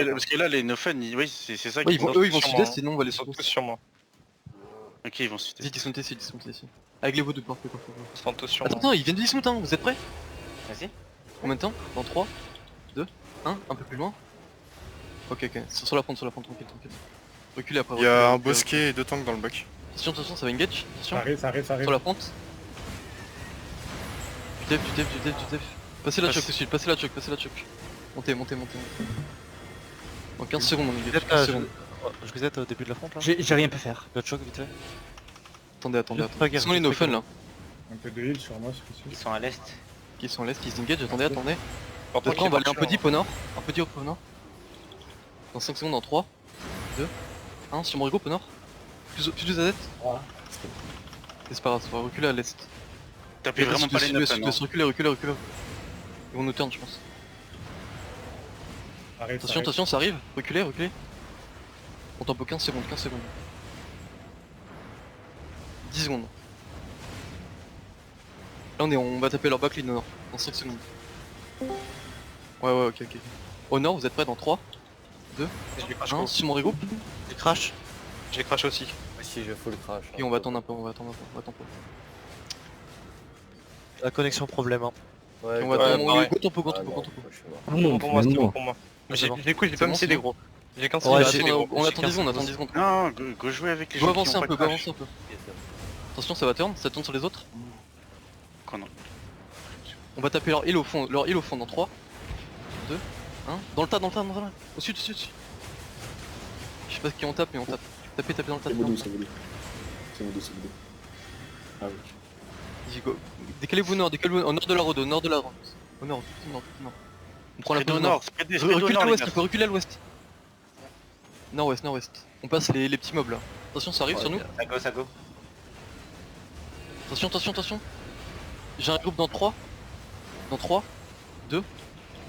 parce que là, les no-fun, oui, c'est ça Ouais, qui eux ils vont sud-est, sinon on va les Ils sont sud-est. tous sur moi. Ok, ils vont sud. Ils sont ici, ils sont ici. Avec les votes de partout. Ils sont tous sur Attends, moi. attends, ils viennent de dismount, hein, vous êtes prêts? Vas-y. Combien de temps? Dans 3, 2, 1, un peu plus loin. Ok, ok, sur la front, tranquille. Reculez après. Il y a un bosquet et 2 tanks dans le bac. Attention, ça va engage. Attention. Ça arrive. Sur la front. Du dev. Passez la choc aussi, passez la choc. Montez. Dans 15 secondes on engage. 15 secondes. Je reset au début de la front là. J'ai rien pu faire. Le choc vite fait. Attendez. Pas guerre, Sinon les no fun là. Un peu de heal sur moi, c'est Ils possible. sont à l'est. Qui sont à l'est, ils engage, attendez. Par contre, On va aller un peu deep au nord. Dans 5 secondes, dans 3, 2, 1, sur mon regroupe au nord. Plus de AZ. Voilà. C'est pas grave, ça va reculer à l'est. Tapez vraiment pas les no-fun. Reculez. Ils vont nous turn je pense. Attention, ça arrive. Reculez. On tempo 15 secondes. 10 secondes. Là on va taper leur backline au nord, dans 5 secondes. Ouais, ok. Au nord, vous êtes prêts dans 3, 2, 1, sur mon regroupe. Tu crash. J'ai crash aussi. Si je full crash. Et on va attendre un peu, La connexion problème. Hein. Ouais, on va pareil. go tempo. Pour moi, c'est bon pour moi. Mais C'est bon. du coup, j'ai pas mis des gros. J'ai qu'un Ouais, seul. On attend 10 secondes, Non, go jouer avec les Go gens qui avancer ont un pas peu, de crash. Attention, ça tourne sur les autres. Quand non. On va taper leur heal au fond dans 3, 2, 1. Dans le tas. Au sud. Je sais pas qui on tape, mais on tape. Tapez dans le tas. C'est Voodoo. Ah oui. Easy go. Décalez-vous au nord, au nord de la road, Au nord. Au nord. On prend la Spread pause au nord, spread au Recule nord, à les l'ouest, gars. il faut reculer à l'ouest. Nord-ouest. On passe les petits mobs là. Attention, ça arrive sur nous. Ça go. Attention. J'ai un groupe dans 3. Dans 3, 2,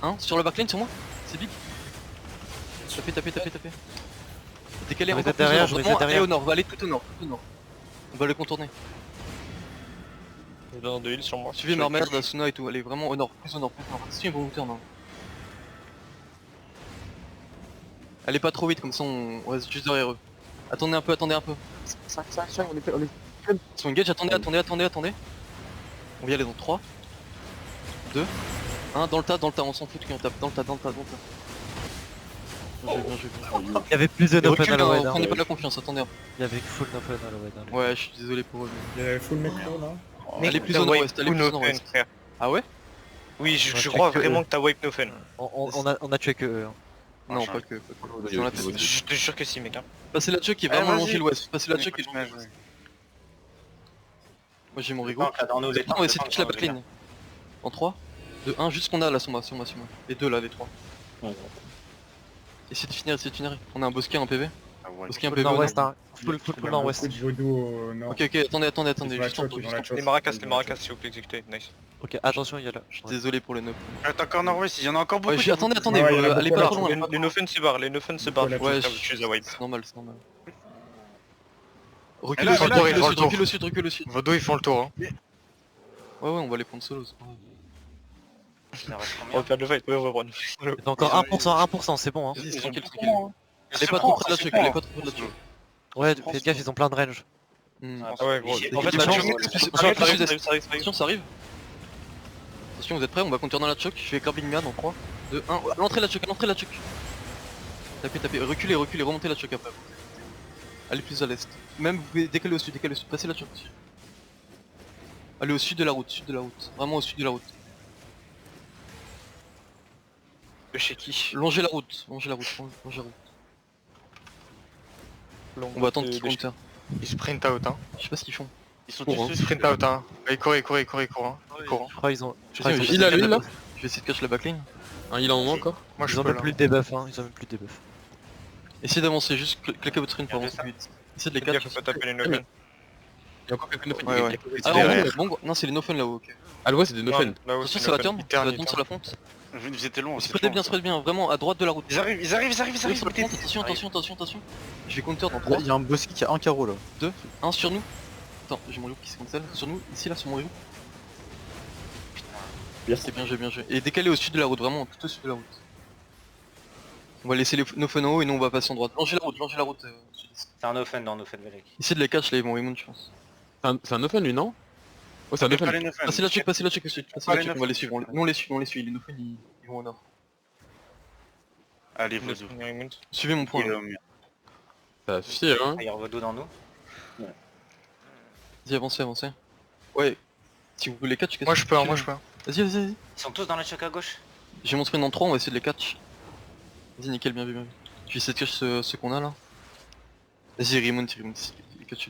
1. Sur le backline, sur moi. C'est big. Tapez. Décalez Je encore reset plus derrière, au je nord. reset Vraiment, derrière. allez au nord, on va aller tout au nord. On va le contourner. Ils ont de heal sur moi. Suivez Marmel, Asuna et tout. Allez vraiment au nord, plus au nord. Attention, ils vont vous turn. Allez pas trop vite, comme ça on reste juste derrière eux. Attendez un peu. 5, on est... Ils sont engage, attendez. On va y aller dans 3, 2, 1, dans le tas, on s'en fout qu'on tape, dans le tas. Bien joué. Il y avait plus de no fun Recule, à l'Ored. prenez pas de la confiance, attendez un peu. Il y avait full no fun à l'Ored. Ouais, je suis désolé pour eux. Il y a full mécro là. Allez plus au nord-ouest, frère. Ah ouais? Oui, je check crois que vraiment eux. que t'as wipe no fun. On a tué que eux. Non, pas que. Dans la tête. Je te jure que si, mec. Passez la chuck qui est vraiment longé l'ouest. Passez la chuck qui est longé l'ouest. Moi j'ai mon rigo. Dans nos On va essayer de toucher la backline. En 3, 2, 1, juste ce qu'on a là sur moi. Les deux là, les 3. Essayez de finir. On a un bosquet, un PV. Bosquet, un PV. Nord-ouest, hein. Full nord-ouest. Beaucoup de Voodoo au nord. Ok, attendez, juste en Les maracas, s'il vous plaît, exécuter. Nice. Ok, attention, il y a là. Je suis désolé pour les noobs. Attends, nord-ouest, il y en a encore beaucoup. Attendez, Ouais, il y en a allez beaucoup, pas là. trop loin. Les no fun se barrent, Ouais, je suis à wipe. c'est normal. Et là, Recule au sud. Vodo ils font le tour. Hein. Ouais, on va les prendre solo. On va perdre le fight, ouais, on va prendre. Il y a encore 1%, c'est bon. Hein. Vas-y, tranquille. Allez pas trop près de la chuck, Ouais, faites gaffe, ils ont plein de range. Ah ouais, gros. En fait, ça arrive. Attention, vous êtes prêts? On va contourner la choc. Je fais Carbine dans 3, 2, 1. À l'entrée de la choc. Tapez. Reculez, remontez la choc après. Allez plus à l'est. Même vous pouvez décaler au sud. Passez la choc aussi. Allez au sud de la route. Vraiment au sud de la route. De chez qui? Longez la route. On va attendre qu'ils counter. Ils sprint out. Hein. Je sais pas ce qu'ils font. Ils sont Ils tous sprint out. Hein. Ils courent. Hein. Ils courent. Je crois ils ont. Je vais essayer de cacher la backline. Il en manque encore. Moi je Ils ont peux même là. plus de debuff. Hein. Ils ont même plus de debuff. Essayez d'avancer, juste claquez votre screen pour avancer plus vite. Essayez de les Gaffe, catch. faut pas taper les no fun. Il y a encore quelques no fun. Ouais. Ah bon, non, c'est les no fun là-haut, ok. À l'ouest, c'est des no fun. Là-haut, Attention, c'est ça va no turn, fun. ça va turn sur la fonte. Vous étiez loin. Spread bien, vraiment à droite de la route. Ils arrivent. Sur la fonte, attention. Je vais counter dans 3, Il y a un bosquet qui a un carreau là. 2, 1 sur nous. Attends, j'ai mon loop qui se cancel. Sur nous, ici là, sur mon loop. C'est bien joué. Et décalé au sud de la route, vraiment tout au sud de la route. On va laisser nos fun en haut et nous on va passer en droite. Longez la route. C'est un offen dans offen Valek. Essayez de les catch là, ils vont remonte je pense. C'est un open lui, non? Ouais, c'est un open. Passez la check, passez la check, Allez, on va les suivre. Nous on les suit, les no fun ils vont au nord. Allez, Vodou. Suivez mon point. Il est là. au mur. Ça suffit, hein. Il y a Vodou dans nous. Vas-y, avancez. Ouais. Si vous voulez les catch, Moi je peux, hein, moi je peux. Vas-y. Ils sont tous dans la choc à gauche. J'ai mon sprint dans 3, on va essayer de les catch. Vas-y, nickel, bien vu. Je vais essayer de catch ceux qu'on a là. Vas-y, remonte, les catch.